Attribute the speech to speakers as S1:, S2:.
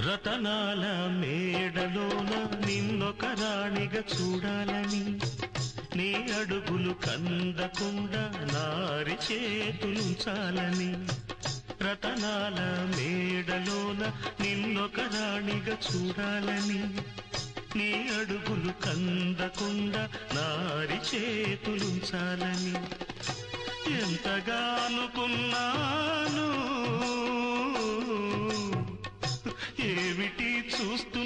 S1: రతనాల మేడలోన నిన్నొక రాణిగా చూడాలని, నీ అడుగులు కందకుండా నారి చేతులుంచాలని. రతనాల మేడలోన నిన్నొక రాణిగా చూడాలని, నీ అడుగులు కందకుండా నారి చేతులుంచాలని ఎంతగా అనుకున్నాను. ఏమిటి చూస్తూ